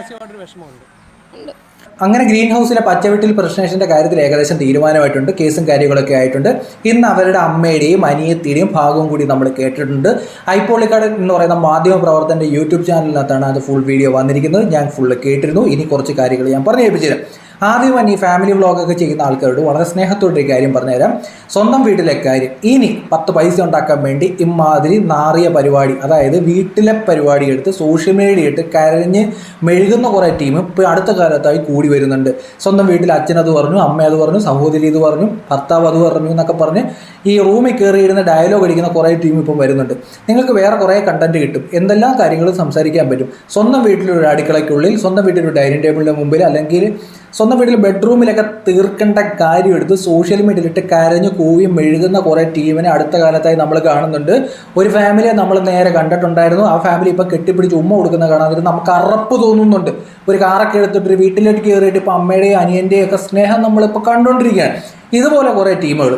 മാനസികമായിട്ടൊരു വിഷമമുണ്ട്. അങ്ങനെ ഗ്രീൻ ഹൗസിലെ പച്ചവീട്ടിൽ പ്രശ്നേഷൻ്റെ കാര്യത്തിൽ ഏകദേശം തീരുമാനമായിട്ടുണ്ട്. കേസും കാര്യങ്ങളൊക്കെ ആയിട്ടുണ്ട്. ഇന്ന് അവരുടെ അമ്മയുടെയും അനിയത്തിയുടെയും ഭാഗവും കൂടി നമ്മൾ കേട്ടിട്ടുണ്ട്. ഐപ്പോളിക്കാട് എന്ന് പറയുന്ന മാധ്യമ പ്രവർത്തകൻ്റെ യൂട്യൂബ് ചാനലിനകത്താണ് അത് ഫുൾ വീഡിയോ വന്നിരിക്കുന്നത്. ഞാൻ ഫുള്ള് കേട്ടിരുന്നു. ഇനി കുറച്ച് കാര്യങ്ങൾ ഞാൻ പറഞ്ഞു ഏൽപ്പിച്ചു. ആദ്യം തന്നെ ഈ ഫാമിലി വ്ളോഗൊക്കെ ചെയ്യുന്ന ആൾക്കാരോട് വളരെ സ്നേഹത്തോടെ ഒരു കാര്യം പറഞ്ഞുതരാം. സ്വന്തം വീട്ടിലെ കാര്യം ഇനി 10 പൈസ ഉണ്ടാക്കാൻ വേണ്ടി ഇമാതിരി നാറിയ പരിപാടി, അതായത് വീട്ടിലെ പരിപാടി എടുത്ത് സോഷ്യൽ മീഡിയ ഇട്ട് കരഞ്ഞ് മെഴുകുന്ന കുറേ ടീം ഇപ്പോൾ അടുത്ത കാലത്തായി കൂടി വരുന്നുണ്ട്. സ്വന്തം വീട്ടിൽ അച്ഛനത് പറഞ്ഞു, അമ്മ അത് പറഞ്ഞു, സഹോദരി ഇത് പറഞ്ഞു, ഭർത്താവ് അത് പറഞ്ഞു എന്നൊക്കെ പറഞ്ഞ് ഈ റൂമിൽ കയറിയിരുന്ന ഡയലോഗ് അടിക്കുന്ന കുറേ ടീം ഇപ്പം വരുന്നുണ്ട്. നിങ്ങൾക്ക് വേറെ കുറേ കണ്ടന്റ് കിട്ടും, എന്തെല്ലാം കാര്യങ്ങളും സംസാരിക്കാൻ പറ്റും. സ്വന്തം വീട്ടിലൊരു അടുക്കളയ്ക്കുള്ളിൽ, സ്വന്തം വീട്ടിലൊരു ഡൈനിങ് ടേബിളിൻ്റെ മുമ്പിൽ, അല്ലെങ്കിൽ സ്വന്തം വീട്ടിൽ ബെഡ്റൂമിലൊക്കെ തീർക്കേണ്ട കാര്യം എടുത്ത് സോഷ്യൽ മീഡിയയിലിട്ട് കരഞ്ഞു കൂവിയും മെഴുകുന്ന കുറേ ടീമിനെ അടുത്ത കാലത്തായി നമ്മൾ കാണുന്നുണ്ട്. ഒരു ഫാമിലിയെ നമ്മൾ നേരെ കണ്ടിട്ടുണ്ടായിരുന്നു. ആ ഫാമിലി ഇപ്പോൾ കെട്ടിപ്പിടിച്ച് ഉമ്മ കൊടുക്കുന്ന കാണാൻ നമുക്ക് അറപ്പ് തോന്നുന്നുണ്ട്. ഒരു കാറൊക്കെ എടുത്തിട്ട് വീട്ടിലേക്ക് കയറിയിട്ട് ഇപ്പോൾ അമ്മയുടെയും അനിയൻ്റെയും ഒക്കെ സ്നേഹം നമ്മളിപ്പോൾ കണ്ടുകൊണ്ടിരിക്കുകയാണ്. ഇതുപോലെ കുറേ ടീമുകൾ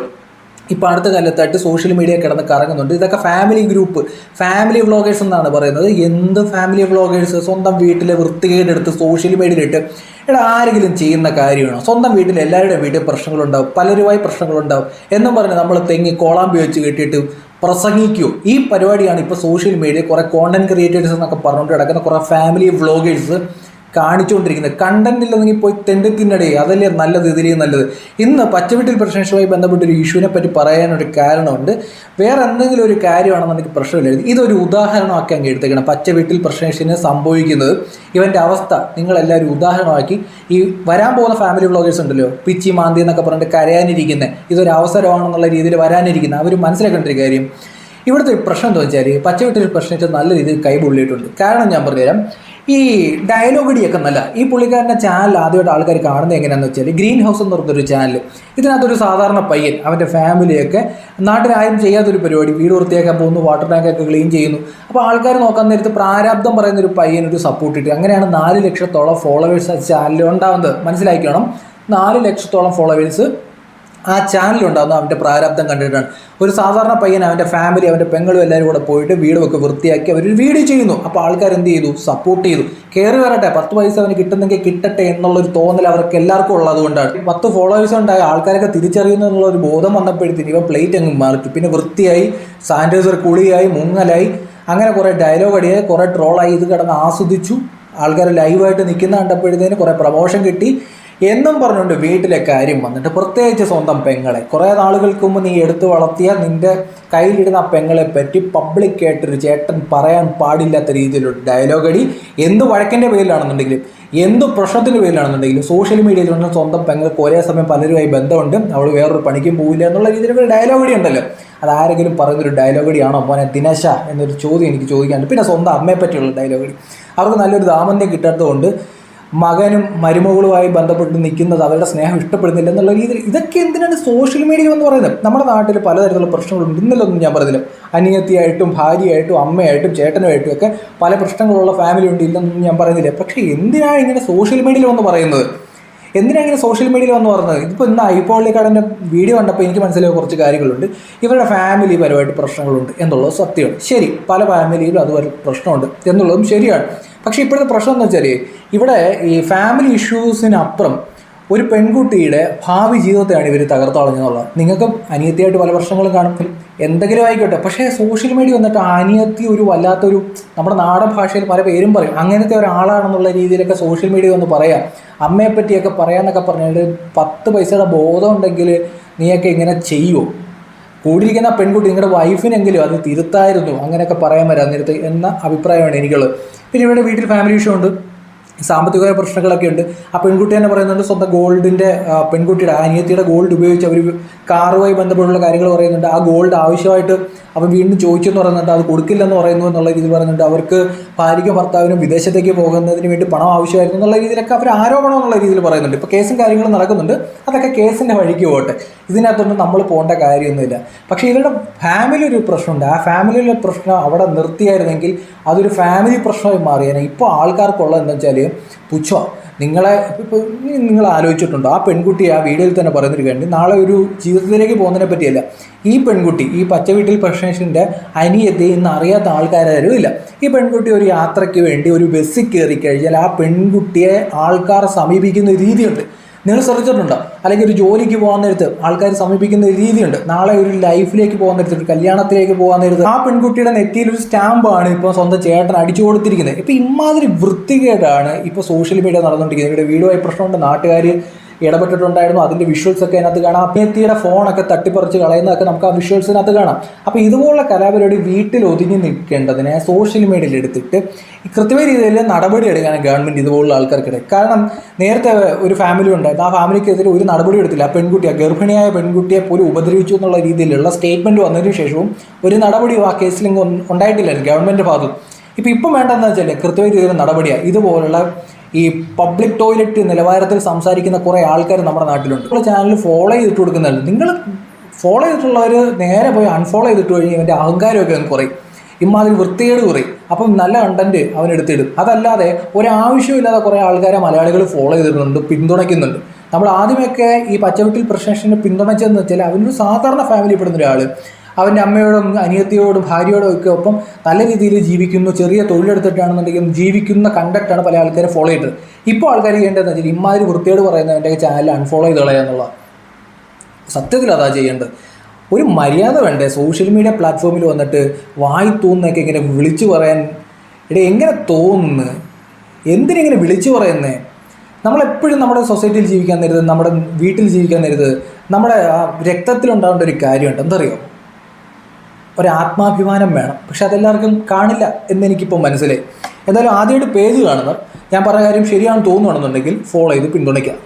ഇപ്പോൾ അടുത്ത കാലത്തായിട്ട് സോഷ്യൽ മീഡിയ കിടന്ന് കറങ്ങുന്നുണ്ട്. ഇതൊക്കെ ഫാമിലി ഗ്രൂപ്പ്, ഫാമിലി വ്ളോഗേഴ്സ് എന്നാണ് പറയുന്നത്. എന്ത് ഫാമിലി വ്ളോഗേഴ്സ്? സ്വന്തം വീട്ടിലെ വൃത്തികേടെടുത്ത് സോഷ്യൽ മീഡിയയിലിട്ട് ആരെങ്കിലും ചെയ്യുന്ന കാര്യമാണോ? സ്വന്തം വീട്ടിൽ എല്ലാവരുടെയും വീട്ടിൽ പ്രശ്നങ്ങളുണ്ടാവും, പലരുമായി പ്രശ്നങ്ങളുണ്ടാവും എന്നും പറഞ്ഞ് നമ്മൾ തെങ്ങി കോളാമ്പി വെച്ച് കെട്ടിയിട്ട് പ്രസംഗിക്കുമോ? ഈ പരിപാടിയാണ് ഇപ്പോൾ സോഷ്യൽ മീഡിയ കുറേ കോണ്ടന്റ് ക്രിയേറ്റേഴ്സ് എന്നൊക്കെ പറഞ്ഞുകൊണ്ട് കിടക്കുന്ന കുറേ ഫാമിലി വ്ളോഗേഴ്സ് കാണിച്ചുകൊണ്ടിരിക്കുന്നത്. കണ്ടന്റ് ഇല്ലെന്നെങ്കിൽ പോയി തെണ്ടിത്തിനടേ, അതല്ലേ നല്ലത്, ഇതിലേ നല്ലത്. ഇന്ന് പച്ചവീട്ടിൽ പ്രശ്നവുമായി ബന്ധപ്പെട്ടൊരു ഇഷ്യൂവിനെ പറ്റി പറയാനൊരു കാരണമുണ്ട്. വേറെ എന്തെങ്കിലും ഒരു കാര്യമാണെന്നുണ്ടെങ്കിൽ പ്രശ്നമില്ലായിരുന്നു. ഇതൊരു ഉദാഹരണമാക്കി അങ്ങ് എടുത്തേക്കണം. പച്ചവീട്ടിൽ പ്രശ്നേഷന് സംഭവിക്കുന്നത് ഇവൻ്റെ അവസ്ഥ നിങ്ങളെല്ലാവരും ഉദാഹരണമാക്കി ഈ വരാൻ പോകുന്ന ഫാമിലി വ്ളോഗേഴ്സ് ഉണ്ടല്ലോ, പിച്ചി മാന്തി എന്നൊക്കെ പറഞ്ഞിട്ട് കരയാനിരിക്കുന്നത്, ഇതൊരു അവസരമാണെന്നുള്ള രീതിയിൽ വരാനിരിക്കുന്നത്, അവർ മനസ്സിലാക്കേണ്ട ഒരു കാര്യം. ഇവിടുത്തെ പ്രശ്നം എന്താ വെച്ചാൽ പച്ചവീട്ടിൽ പ്രശ്നിച്ച് നല്ല രീതിയിൽ കൈപൊള്ളിയിട്ടുണ്ട്. കാരണം ഞാൻ പറഞ്ഞുതരാം. ഈ ഡയലോഗ് അടിയൊക്കെ നല്ല, ഈ പുള്ളിക്കാരൻ്റെ ചാനൽ ആദ്യമായിട്ട് ആൾക്കാർ കാണുന്നത് എങ്ങനെയാണെന്ന് വെച്ചാൽ ഗ്രീൻ ഹൗസ് എന്ന് പറഞ്ഞൊരു ചാനൽ. ഇതിനകത്തൊരു സാധാരണ പയ്യൻ അവൻ്റെ ഫാമിലിയൊക്കെ നാട്ടിലാരും ചെയ്യാത്തൊരു പരിപാടി, വീട് വൃത്തിയാക്കാൻ പോകുന്നു, വാട്ടർ ടാങ്കൊക്കെ ക്ലീൻ ചെയ്യുന്നു. അപ്പോൾ ആൾക്കാർ നോക്കാൻ നേരത്ത് പ്രാരാബ്ദം പറയുന്നൊരു പയ്യനൊരു സപ്പോർട്ട് ഇട്ട് അങ്ങനെയാണ് 4 ലക്ഷത്തോളം ഫോളോവേഴ്സ് ആ ചാനലിൽ ഉണ്ടാകുന്നത്. മനസ്സിലാക്കണം, 4 ലക്ഷത്തോളം ഫോളോവേഴ്സ് ആ ചാനലുണ്ടാകുന്ന അവൻ്റെ പ്രാരാബ്ദം കണ്ടിട്ടാണ്. ഒരു സാധാരണ പയ്യൻ അവൻ്റെ ഫാമിലി, അവൻ്റെ പെങ്ങളും എല്ലാവരും കൂടെ പോയിട്ട് വീടൊക്കെ വൃത്തിയാക്കി അവരൊരു വീഡിയോ ചെയ്യുന്നു. അപ്പോൾ ആൾക്കാർ എന്ത് ചെയ്തു? സപ്പോർട്ട് ചെയ്തു. കയറി വരട്ടെ, 10 പൈസ അവന് കിട്ടുന്നെങ്കിൽ കിട്ടട്ടെ എന്നുള്ളൊരു തോന്നൽ അവർക്ക് എല്ലാവർക്കും ഉള്ളത് കൊണ്ടാണ്. 10 ഫോളോവേഴ്സ് ഉണ്ടായ ആൾക്കാരൊക്കെ തിരിച്ചറിയുന്നു എന്നുള്ളൊരു ബോധം വന്നപ്പോഴത്തേന് ഇവ പ്ലേറ്റ് അങ്ങ് മാറ്റി. പിന്നെ വൃത്തിയായി, സാനിറ്റൈസർ കുളിയായി, മുങ്ങലായി, അങ്ങനെ കുറേ ഡയലോഗ് അടിയായി, കുറേ ട്രോളായി. ഇത് കിടന്ന് ആസ്വദിച്ചു. ആൾക്കാർ ലൈവായിട്ട് നിൽക്കുന്ന കണ്ടപ്പോഴത്തേന് കുറേ പ്രമോഷൻ കിട്ടി എന്നും പറഞ്ഞുകൊണ്ട് വീട്ടിലെ കാര്യം വന്നിട്ട്, പ്രത്യേകിച്ച് സ്വന്തം പെങ്ങളെ കുറേ നാളുകൾക്ക് മുമ്പ് നീ എടുത്തു വളർത്തിയ നിൻ്റെ കയ്യിലിടുന്ന ആ പെങ്ങളെ പറ്റി പബ്ലിക്കായിട്ടൊരു ചേട്ടൻ പറയാൻ പാടില്ലാത്ത രീതിയിലുള്ള ഡയലോഗ് അടി. എന്ത് വഴക്കിൻ്റെ പേരിലാണെന്നുണ്ടെങ്കിലും, എന്ത് പ്രശ്നത്തിൻ്റെ പേരിലാണെന്നുണ്ടെങ്കിലും സോഷ്യൽ മീഡിയയിൽ വന്ന സ്വന്തം പെങ്ങൾക്ക് ഒരേ സമയം പലരുമായി ബന്ധമുണ്ട്, അവൾ വേറൊരു പണിക്കും പോവില്ല എന്നുള്ള രീതിയിലൊരു ഡയലോഗ് അടി ഉണ്ടല്ലോ. അതാരെങ്കിലും പറയുന്നൊരു ഡയലോഗ് അടിയാണോ മോനെ ദിനേശ എന്നൊരു ചോദ്യം എനിക്ക് ചോദിക്കാനുണ്ട്. പിന്നെ സ്വന്തം അമ്മയെ പറ്റിയുള്ള ഡയലോഗ് അടി. അവർക്ക് നല്ലൊരു ദാമ്പത്യം കിട്ടാത്തതുകൊണ്ട് മകനും മരുമകളുമായി ബന്ധപ്പെട്ട് നിൽക്കുന്നത് അവരുടെ സ്നേഹം ഇഷ്ടപ്പെടുന്നില്ല എന്നുള്ള രീതിയിൽ. ഇതൊക്കെ എന്തിനാണ് സോഷ്യൽ മീഡിയ എന്ന് പറയുന്നത്? നമ്മുടെ നാട്ടിൽ പലതരത്തിലുള്ള പ്രശ്നങ്ങളുണ്ട്. ഇന്നലൊന്നും ഞാൻ പറഞ്ഞില്ല, അനിയത്തിയായിട്ടും ഭാര്യയായിട്ടും അമ്മയായിട്ടും ചേട്ടനുമായിട്ടും ഒക്കെ പല പ്രശ്നങ്ങളുള്ള ഫാമിലി ഉണ്ട്, ഇല്ലെന്നൊന്നും ഞാൻ പറയുന്നില്ല. പക്ഷേ എന്തിനാണ് ഇങ്ങനെ സോഷ്യൽ മീഡിയയിൽ വന്ന് പറയുന്നത്? എന്തിനാണ് ഇങ്ങനെ സോഷ്യൽ മീഡിയയിൽ വന്ന് പറഞ്ഞത്? ഇതിപ്പോൾ ഇന്ന് ഐപ്പോളിക്കാടൻ്റെ വീഡിയോ കണ്ടപ്പോൾ എനിക്ക് മനസ്സിലായ കുറച്ച് കാര്യങ്ങളുണ്ട്. ഇവരുടെ ഫാമിലി പരമായിട്ട് പ്രശ്നങ്ങളുണ്ട് എന്നുള്ളത് സത്യമാണ്. ശരി, പല ഫാമിലിയിലും അതുപോലെ പ്രശ്നമുണ്ട് എന്നുള്ളതും ശരിയാണ്. പക്ഷേ ഇപ്പോഴത്തെ പ്രശ്നം എന്ന് വെച്ചാൽ ഇവിടെ ഈ ഫാമിലി ഇഷ്യൂസിനപ്പുറം ഒരു പെൺകുട്ടിയുടെ ഭാവി ജീവിതത്തെയാണ് ഇവർ തകർത്തളഞ്ഞെന്നുള്ളത്. നിങ്ങൾക്കും അനിയത്തിയായിട്ട് പല പ്രശ്നങ്ങളും കാണും, എന്തെങ്കിലും ആയിക്കോട്ടെ. പക്ഷേ സോഷ്യൽ മീഡിയ വന്നിട്ട് അനിയത്തി ഒരു വല്ലാത്തൊരു, നമ്മുടെ നാടൻ ഭാഷയിൽ പല പേരും പറയും, അങ്ങനത്തെ ഒരാളാണെന്നുള്ള രീതിയിലൊക്കെ സോഷ്യൽ മീഡിയ ഒന്ന് പറയാം. അമ്മയെപ്പറ്റിയൊക്കെ പറയാമെന്നൊക്കെ പറഞ്ഞാൽ 10 പൈസയുടെ ബോധം ഉണ്ടെങ്കിൽ നീയൊക്കെ ഇങ്ങനെ ചെയ്യുമോ? കൂടിയിരിക്കുന്ന പെൺകുട്ടി നിങ്ങളുടെ വൈഫിനെങ്കിലും അത് തിരുത്തായിരുന്നു, അങ്ങനെയൊക്കെ പറയാൻ വരാം നേരത്തെ എന്ന അഭിപ്രായമാണ് എനിക്കുള്ളത്. പിന്നെ ഇവിടെ വീട്ടിൽ ഫാമിലി ഇഷ്യൂ ഉണ്ട്, സാമ്പത്തികമായ പ്രശ്നങ്ങളൊക്കെ ഉണ്ട്. ആ പെൺകുട്ടി തന്നെ പറയുന്നുണ്ട് സ്വന്തം ഗോൾഡിൻ്റെ, പെൺകുട്ടിയുടെ അനിയത്തിയുടെ ഗോൾഡ് ഉപയോഗിച്ച് അവർ കാറുമായി ബന്ധപ്പെട്ടുള്ള കാര്യങ്ങൾ പറയുന്നുണ്ട്. ആ ഗോൾഡ് ആവശ്യമായിട്ട് അവൻ വീണ്ടും ചോദിച്ചെന്ന് പറയുന്നുണ്ട്, അത് കൊടുക്കില്ലെന്ന് പറയുന്നു എന്നുള്ള രീതിയിൽ പറയുന്നുണ്ട്. അവർക്ക് ഭാര്യയ്ക്കും ഭർത്താവിനും വിദേശത്തേക്ക് പോകുന്നതിന് വേണ്ടി പണം ആവശ്യമായിരുന്നു എന്നുള്ള രീതിയിലൊക്കെ അവർ ആരോപണം എന്നുള്ള രീതിയിൽ പറയുന്നുണ്ട്. ഇപ്പോൾ കേസും കാര്യങ്ങളും നടക്കുന്നുണ്ട്, അതൊക്കെ കേസിൻ്റെ വഴിക്ക് പോട്ടെ, ഇതിനകത്തൊന്നും നമ്മൾ പോകേണ്ട കാര്യമൊന്നുമില്ല. പക്ഷേ ഇവരുടെ ഫാമിലി ഒരു പ്രശ്നമുണ്ട്. ആ ഫാമിലിയിലെ പ്രശ്നം അവിടെ നിർത്തിയായിരുന്നെങ്കിൽ അതൊരു ഫാമിലി പ്രശ്നമായി മാറിയാണ്. ഇപ്പോൾ ആൾക്കാർക്കുള്ളത് എന്താ വെച്ചാൽ പുച്ഛമാണ്. നിങ്ങൾ ആലോചിച്ചിട്ടുണ്ടോ? ആ പെൺകുട്ടി ആ വീഡിയോയിൽ തന്നെ പറയുന്നൊരു കാര്യം, നാളെ ഒരു ജീവിതത്തിലേക്ക് പോകുന്നതിനെ പറ്റിയല്ല. ഈ പെൺകുട്ടി, ഈ പച്ച വീട്ടിൽ പ്രശ്നേഷൻ്റെ അനിയത്തെ ഇന്ന് അറിയാത്ത ആൾക്കാരും ഇല്ല. ഈ പെൺകുട്ടി ഒരു യാത്രയ്ക്ക് വേണ്ടി ഒരു ബസ്സിൽ കയറി കഴിഞ്ഞാൽ ആ പെൺകുട്ടിയെ ആൾക്കാർ സമീപിക്കുന്ന രീതിയുണ്ട്. നിങ്ങൾ ശ്രദ്ധിച്ചിട്ടുണ്ടോ? അല്ലെങ്കിൽ ഒരു ജോലിക്ക് പോകാൻ നേരത്ത് ആൾക്കാർ സമീപിക്കുന്ന ഒരു രീതിയുണ്ട്. നാളെ ഒരു ലൈഫിലേക്ക് പോകാൻ നേരത്ത്, ഒരു കല്യാണത്തിലേക്ക് പോകാൻ നേരത്ത് ആ പെൺകുട്ടിയുടെ നെറ്റിയിൽ ഒരു സ്റ്റാമ്പാണ് ഇപ്പോൾ സ്വന്തം ചേട്ടൻ അടിച്ചു കൊടുത്തിരിക്കുന്നത്. ഇപ്പോൾ ഇമാതിരി വൃത്തികേടാണ് ഇപ്പോൾ സോഷ്യൽ മീഡിയ നടന്നുകൊണ്ടിരിക്കുന്നത്. ഇവിടെ വീഡിയോ ആയി പ്രശ്നമുണ്ട്, നാട്ടുകാർ ഇടപെട്ടിട്ടുണ്ടായിരുന്നു. അതിൻ്റെ വിഷ്വൽസൊക്കെ അതിനകത്ത് കാണാം. അഭിനേത്രിയുടെ ഫോണൊക്കെ തട്ടിപ്പറിച്ച് കളയുന്നതൊക്കെ നമുക്ക് ആ വിഷ്വൽസിനകത്ത് കാണാം. അപ്പോൾ ഇതുപോലുള്ള കലാപരിപാടി വീട്ടിൽ ഒതുങ്ങി നിൽക്കേണ്ടതിനെ സോഷ്യൽ മീഡിയയിൽ എടുത്തിട്ട് കൃത്യമായ രീതിയിൽ നടപടി എടുക്കാനും ഗവൺമെൻറ് ഇതുപോലുള്ള ആൾക്കാർക്കിടെ. കാരണം നേരത്തെ ഒരു ഫാമിലി ഉണ്ടായിരുന്നു, ആ ഫാമിലിക്കെതിരെ ഒരു നടപടി എടുത്തില്ല. ആ പെൺകുട്ടിയെ, ഗർഭിണിയായ പെൺകുട്ടിയെ പോലും ഉപദ്രവിച്ചു എന്നുള്ള രീതിയിലുള്ള സ്റ്റേറ്റ്മെൻറ്റ് വന്നതിന് ശേഷവും ഒരു നടപടിയും ആ കേസിൽ ഉണ്ടായിട്ടില്ലായിരുന്നു ഗവൺമെൻറ് ഭാഗത്ത്. ഇപ്പം വേണ്ടതെന്ന് വെച്ചാൽ കൃത്യമായ രീതിയിൽ നടപടിയാണ്. ഇതുപോലുള്ള ഈ പബ്ലിക് ടോയ്ലറ്റ് നിലവാരത്തിൽ സംസാരിക്കുന്ന കുറേ ആൾക്കാർ നമ്മുടെ നാട്ടിലുണ്ട്. നമ്മൾ ചാനൽ ഫോളോ ചെയ്തിട്ട് കൊടുക്കുന്നുണ്ട്. നിങ്ങൾ ഫോളോ ചെയ്തിട്ടുള്ളവർ നേരെ പോയി അൺഫോളോ ചെയ്തിട്ട് കഴിഞ്ഞാൽ ഇവൻ്റെ അഹങ്കാരമൊക്കെ അങ്ങ് കുറയും, ഇമാതിരി വൃത്തികേട് കുറയും. അപ്പം നല്ല കണ്ടന്റ് അവനെടുത്തിടും. അതല്ലാതെ ഒരാവശ്യമില്ലാതെ കുറേ ആൾക്കാരെ മലയാളികൾ ഫോളോ ചെയ്തിട്ടുണ്ട്, പിന്തുണയ്ക്കുന്നുണ്ട്. നമ്മൾ ആദ്യമൊക്കെ ഈ പച്ചവീട്ടിൽ പ്രശ്നേഷനെ പിന്തുണച്ചതെന്ന് വെച്ചാൽ അവനൊരു സാധാരണ ഫാമിലി പെടുന്ന ഒരാൾ അവൻ്റെ അമ്മയോടും അനിയത്തിയോടും ഭാര്യയോടും ഒക്കെ ഒപ്പം നല്ല രീതിയിൽ ജീവിക്കുന്നു, ചെറിയ തൊഴിലെടുത്തിട്ടാണെന്നുണ്ടെങ്കിലും ജീവിക്കുന്ന കണ്ടക്റ്റാണ് പല ആൾക്കാരെ ഫോളോ ചെയ്തത്. ഇപ്പോൾ ആൾക്കാർ ചെയ്യേണ്ടതെന്ന് വെച്ചാൽ ഇമാതിരി വൃത്തിയോട് പറയുന്നതിൻ്റെ ചാനൽ അൺഫോളോ ചെയ്ത് കളയുക എന്നുള്ളതാണ്. സത്യത്തിൽ അതാ ചെയ്യേണ്ടത്. ഒരു മര്യാദ വേണ്ടേ? സോഷ്യൽ മീഡിയ പ്ലാറ്റ്ഫോമിൽ വന്നിട്ട് വായി തോന്നുന്നതൊക്കെ ഇങ്ങനെ വിളിച്ചു പറയാൻ എങ്ങനെ തോന്നുന്നു? എന്തിനിങ്ങനെ വിളിച്ചു പറയുന്നേ? നമ്മളെപ്പോഴും നമ്മുടെ സൊസൈറ്റിയിൽ ജീവിക്കാൻ നേരത്, നമ്മുടെ വീട്ടിൽ ജീവിക്കാൻ നേരത് നമ്മുടെ രക്തത്തിലുണ്ടാവേണ്ട ഒരു കാര്യമുണ്ട്. എന്തറിയോ? ഒരാത്മാഭിമാനം വേണം. പക്ഷെ അതെല്ലാവർക്കും കാണില്ല എന്നെനിക്കിപ്പോൾ മനസ്സിലായി. എന്തായാലും ആദ്യമായിട്ട് പേജ് കാണുന്നത്, ഞാൻ പറഞ്ഞ കാര്യം ശരിയാണെന്ന് തോന്നുകയാണെന്നുണ്ടെങ്കിൽ ഫോളോ ചെയ്ത് പിന്തുണയ്ക്കുക.